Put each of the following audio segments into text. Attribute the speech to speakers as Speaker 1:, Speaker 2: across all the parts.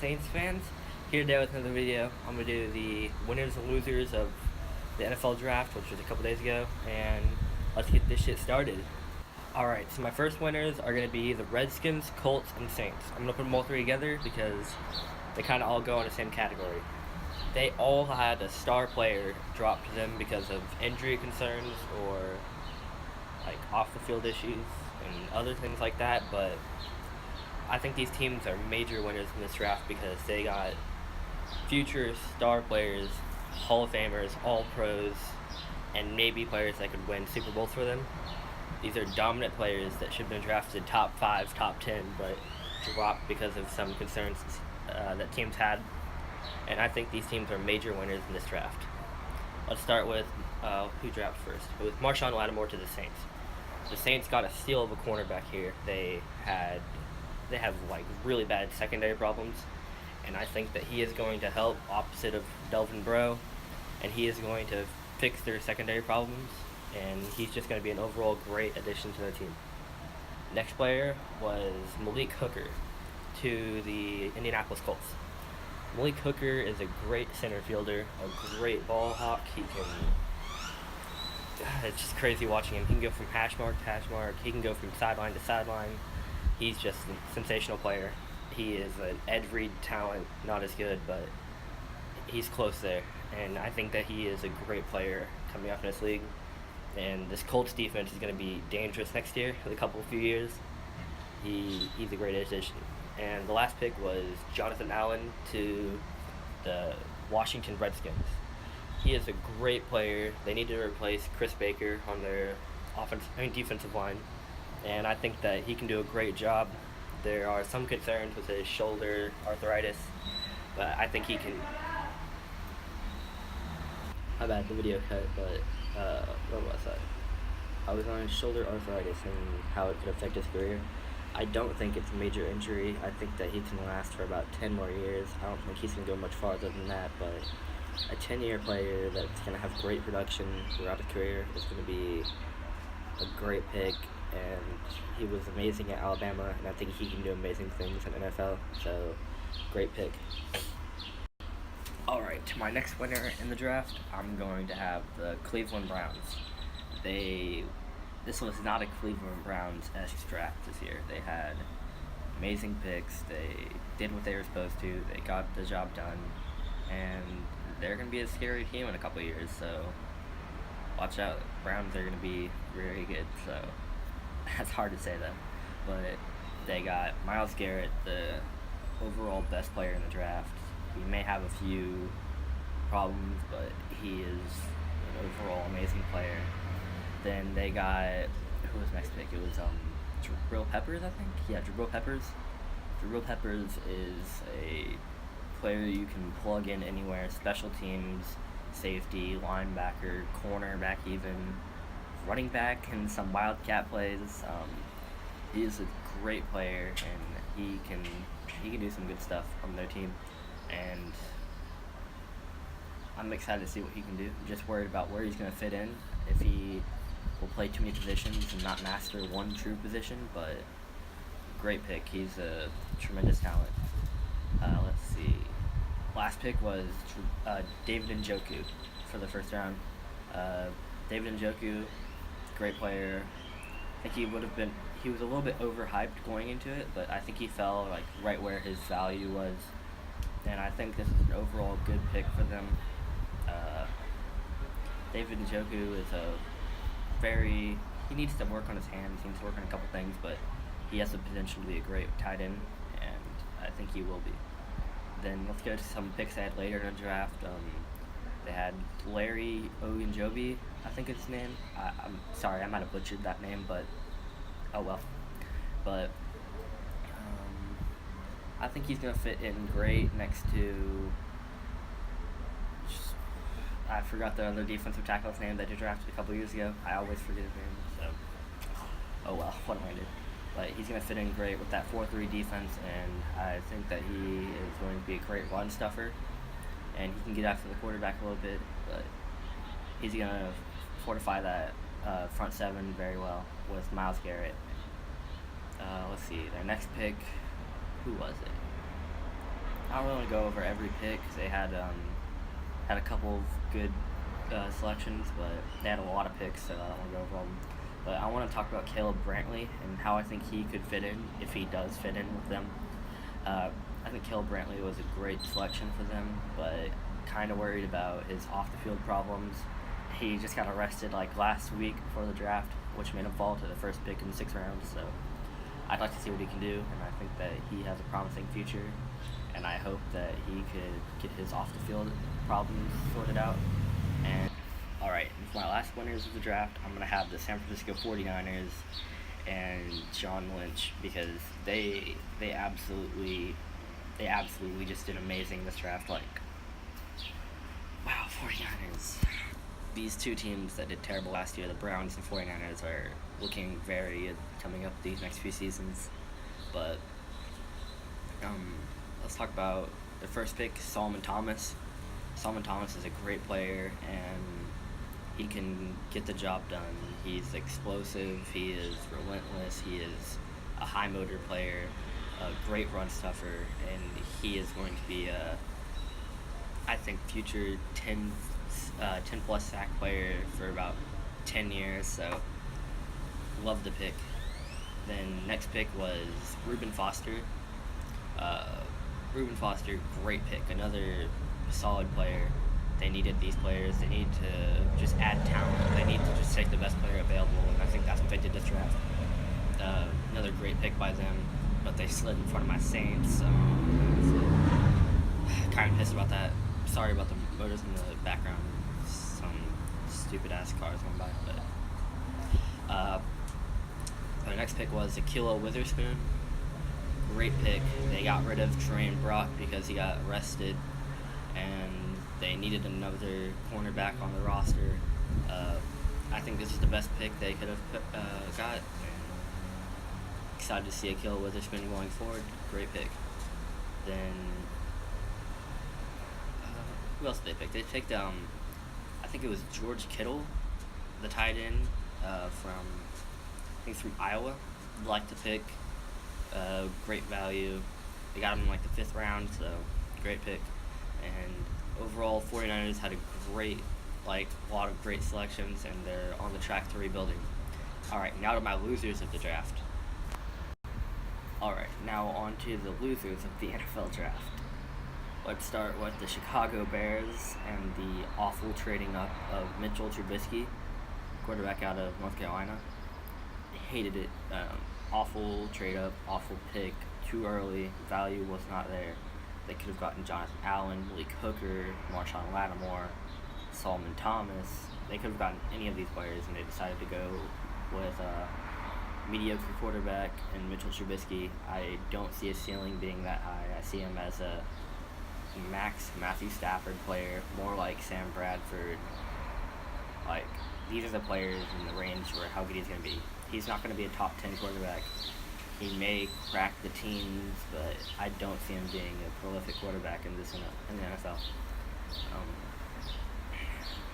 Speaker 1: Saints fans? Here today with another video. I'm going to do the winners and losers of the NFL draft, which was a couple days ago, and let's get this shit started. Alright, so my first winners are going to be the Redskins, Colts, and Saints. I'm going to put them all three together because they kind of all go in the same category. They all had a star player drop to them because of injury concerns or like off the field issues and other things like that, but I think these teams are major winners in this draft because they got future star players, Hall of Famers, All Pros, and maybe players that could win Super Bowls for them. These are dominant players that should have been drafted top 5, top 10, but dropped because of some concerns that teams had. And I think these teams are major winners in this draft. Let's start with who drafted first. It was Marshawn Lattimore to the Saints. The Saints got a steal of a cornerback here. They have like really bad secondary problems, and I think that he is going to help opposite of Delvin Breaux, and he is going to fix their secondary problems, and he's just going to be an overall great addition to their team. Next player was Malik Hooker to the Indianapolis Colts. Malik Hooker is a great center fielder, a great ball hawk. It's just crazy watching him. He can go from hash mark to hash mark. He can go from sideline to sideline. He's just a sensational player. He is an Ed Reed talent, not as good, but he's close there. And I think that he is a great player coming up in this league. And this Colts defense is going to be dangerous next year, for a few years. He's a great addition. And the last pick was Jonathan Allen to the Washington Redskins. He is a great player. They need to replace Chris Baker on their defensive line, and I think that he can do a great job. There are some concerns with his shoulder arthritis, but I think he can. My bad, the video cut, but what was that? I was on shoulder arthritis and how it could affect his career. I don't think it's a major injury. I think that he can last for about 10 more years. I don't think he's going to go much farther than that, but a 10-year player that's going to have great production throughout his career is going to be a great pick, and he was amazing at Alabama, and I think he can do amazing things in the NFL, so great pick. Alright, my next winner in the draft, I'm going to have the Cleveland Browns. This was not a Cleveland Browns-esque draft this year. They had amazing picks, they did what they were supposed to, they got the job done, and they're going to be a scary team in a couple of years, so watch out. Browns are going to be very good, so that's hard to say though. But they got Myles Garrett, the overall best player in the draft. He may have a few problems, but he is an overall amazing player. Then they got, who was next pick? It was Jabril Peppers, I think? Yeah, Jabril Peppers. Jabril Peppers is a player you can plug in anywhere, special teams, safety, linebacker, cornerback even, running back, and some wildcat plays. He is a great player, and he can do some good stuff on their team, and I'm excited to see what he can do. I'm just worried about where he's going to fit in, if he will play too many positions and not master one true position, but great pick. He's a tremendous talent. Let's see. Last pick was David Njoku for the first round. David Njoku, great player. I think he was a little bit overhyped going into it, but I think he fell like right where his value was, and I think this is an overall good pick for them. David Njoku is he needs to work on his hands, he needs to work on a couple things, but he has the potential to be a great tight end, and I think he will be. Then let's go to some picks they had later in the draft. They had Larry Ogunjobi, I think is his name. I'm sorry, I might have butchered that name, but oh well. But I think he's going to fit in great next to, I forgot the other defensive tackle's name that they drafted a couple years ago. I always forget his name, so oh well, what am I going to do? But he's going to fit in great with that 4-3 defense, and I think that he is going to be a great run stuffer, and he can get after the quarterback a little bit, but he's going to fortify that front seven very well with Myles Garrett. Let's see, their next pick, who was it? I don't really want to go over every pick. They had a couple of good selections, but they had a lot of picks, so I don't want to go over them. But I want to talk about Caleb Brantley and how I think he could fit in, if he does fit in with them. I think Caleb Brantley was a great selection for them, but kind of worried about his off-the-field problems. He just got arrested like last week before the draft, which made him fall to the first pick in the 6th round. So I'd like to see what he can do, and I think that he has a promising future. And I hope that he could get his off-the-field problems sorted out. And all right, for my last winners of the draft, I'm gonna have the San Francisco 49ers and John Lynch, because they absolutely just did amazing this draft. Like, wow, 49ers. These two teams that did terrible last year, the Browns and 49ers, are looking very good coming up these next few seasons. But let's talk about the first pick, Solomon Thomas. Solomon Thomas is a great player, and he can get the job done. He's explosive, he is relentless, he is a high motor player, a great run stuffer, and he is going to be I think, future 10 plus sack player for about 10 years, so love the pick. Then next pick was Reuben Foster. Reuben Foster, great pick, another solid player. They needed these players. They need to just add talent. They need to just take the best player available, and I think that's what they did this draft. Another great pick by them, but they slid in front of my Saints, so kind of pissed about that. Sorry about the motors in the background. Some stupid-ass cars going by, but the next pick was Ahkello Witherspoon. Great pick. They got rid of Tremaine Brock because he got arrested, and they needed another cornerback on the roster. I think this is the best pick they could have got. Excited to see Ahkello Witherspoon going forward. Great pick. Then who else did they pick? They picked I think it was George Kittle, the tight end from I think through Iowa. Like the pick. Great value. They got him in like the 5th round, so great pick. And overall, 49ers had a lot of great selections, and they're on the track to rebuilding. Alright, now to my losers of the draft. Alright, now on to the losers of the NFL draft. Let's start with the Chicago Bears and the awful trading up of Mitchell Trubustky, quarterback out of North Carolina. Hated it. Awful trade up, awful pick, too early, value was not there. They could have gotten Jonathan Allen, Malik Hooker, Marshawn Lattimore, Solomon Thomas. They could have gotten any of these players, and they decided to go with a mediocre quarterback and Mitchell Trubustky. I don't see his ceiling being that high. I see him as a max Matthew Stafford player, more like Sam Bradford. Like, these are the players in the range where how good he's going to be. He's not going to be a top 10 quarterback. He may crack the teens, but I don't see him being a prolific quarterback in the NFL.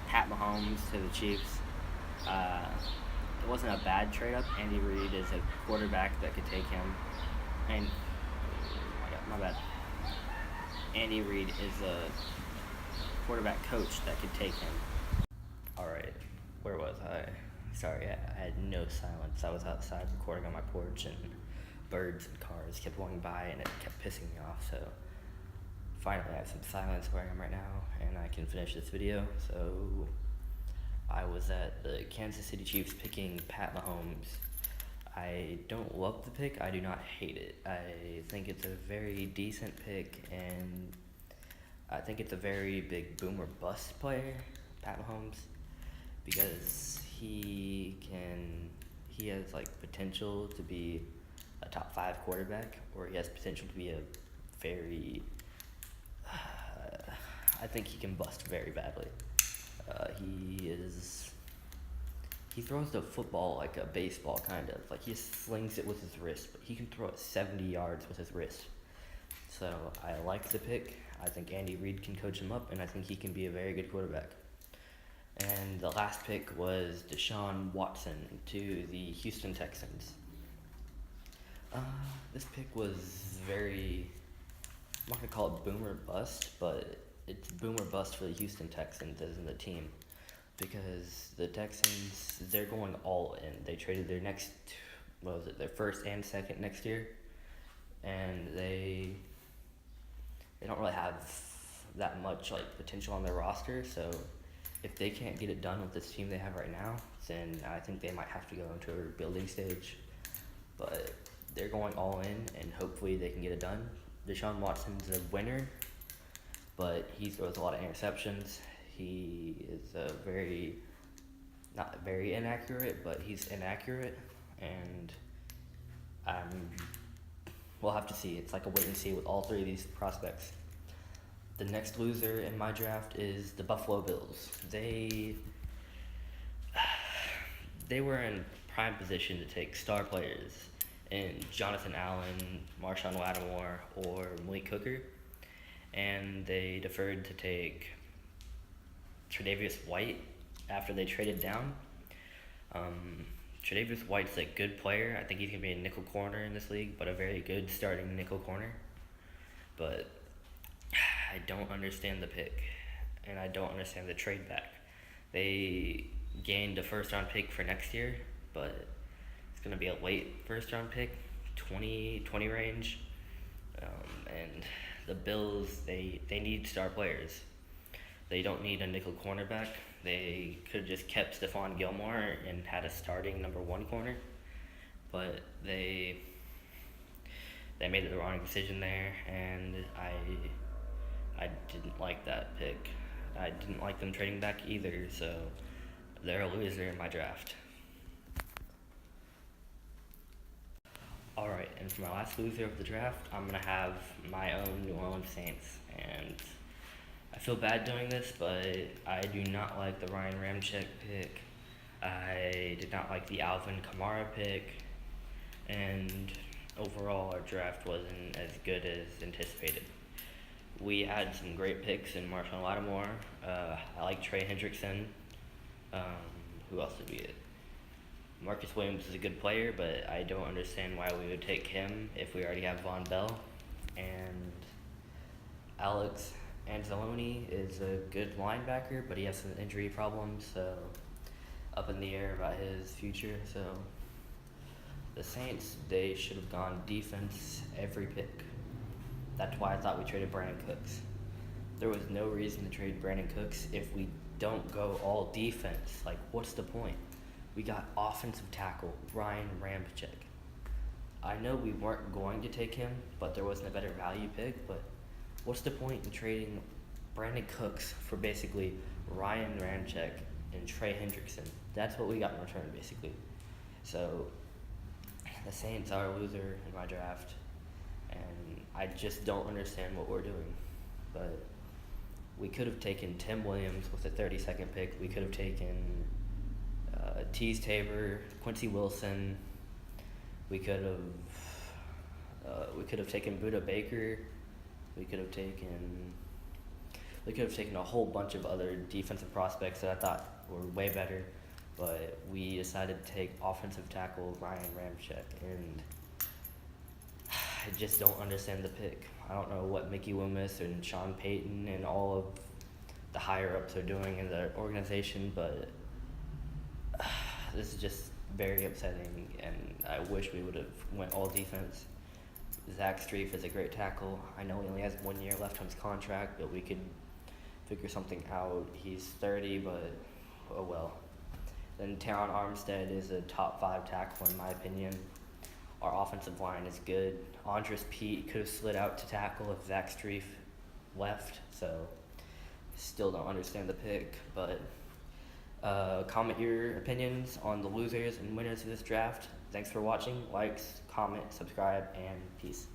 Speaker 1: Pat Mahomes to the Chiefs. It wasn't a bad trade up. Andy Reid is a quarterback that could take him. And my bad. Andy Reid is a quarterback coach that could take him. Alright, where was I? Sorry, I had no silence. I was outside recording on my porch, and birds and cars kept going by, and it kept pissing me off. So finally I have some silence where I am right now, and I can finish this video. So I was at the Kansas City Chiefs picking Pat Mahomes. I don't love the pick. I do not hate it. I think it's a very decent pick, and I think it's a very big boom or bust player, Pat Mahomes, because he has like potential to be a top 5 quarterback, or he has potential to be a very I think he can bust very badly. He throws the football like a baseball, kind of. Like, he slings it with his wrist, but he can throw it 70 yards with his wrist. So I like the pick. I think Andy Reid can coach him up, and I think he can be a very good quarterback. And the last pick was Deshaun Watson to the Houston Texans. This pick was very I'm not gonna call it boom or bust, but it's boom or bust for the Houston Texans as in the team, because the Texans, they're going all in. They traded their next, what was it, their first and second next year, and they don't really have that much like potential on their roster. So if they can't get it done with this team they have right now, then I think they might have to go into a rebuilding stage. But they're going all in, and hopefully they can get it done. Deshaun Watson's a winner, but he throws a lot of interceptions. He is not very inaccurate, but he's inaccurate, and we'll have to see. It's like a wait and see with all three of these prospects. The next loser in my draft is the Buffalo Bills. They were in prime position to take star players in Jonathan Allen, Marshawn Lattimore, or Malik Hooker, and they deferred to take Tre'Davious White after they traded down. Tre'Davious White's a good player. I think he's going to be a nickel corner in this league, but a very good starting nickel corner. But I don't understand the pick, and I don't understand the trade back. They gained a first-round pick for next year, but it's going to be a late first-round pick, 20 range. And the Bills, they need star players. They don't need a nickel cornerback. They could have just kept Stephon Gilmore and had a starting number one corner, but they made the wrong decision there, and I didn't like that pick. I didn't like them trading back either, so they're a loser in my draft. Alright, and for my last loser of the draft, I'm going to have my own New Orleans Saints. And I feel bad doing this, but I do not like the Ryan Ramczyk pick. I did not like the Alvin Kamara pick. And overall, our draft wasn't as good as anticipated. We had some great picks in Marshawn Lattimore. I like Trey Hendrickson. Who else did we get? Marcus Williams is a good player, but I don't understand why we would take him if we already have Von Bell. And Alex Anzalone is a good linebacker, but he has some injury problems, so up in the air about his future. So the Saints, they should have gone defense every pick. That's why I thought we traded Brandon Cooks. There was no reason to trade Brandon Cooks if we don't go all defense. Like, what's the point? We got offensive tackle Ryan Ramczyk. I know we weren't going to take him, but there wasn't a better value pick. But what's the point in trading Brandon Cooks for basically Ryan Ramczyk and Trey Hendrickson? That's what we got in return, basically. So the Saints are a loser in my draft, and I just don't understand what we're doing. But we could have taken Tim Williams with the 32nd pick. We could have taken Tease Tabor, Quincy Wilson. We could have taken Buda Baker. We could have taken a whole bunch of other defensive prospects that I thought were way better, but we decided to take offensive tackle Ryan Ramczyk, and I just don't understand the pick. I don't know what Mickey Loomis and Sean Payton and all of the higher ups are doing in the organization, but this is just very upsetting, and I wish we would have went all defense. Zach Strief is a great tackle. I know he only has 1 year left on his contract, but we could figure something out. He's 30, but oh well. Then Teron Armstead is a top 5 tackle in my opinion. Our offensive line is good. Andres Pete could have slid out to tackle if Zach Strief left, so still don't understand the pick, but comment your opinions on the losers and winners of this draft. Thanks for watching. Likes, comment, subscribe, and peace.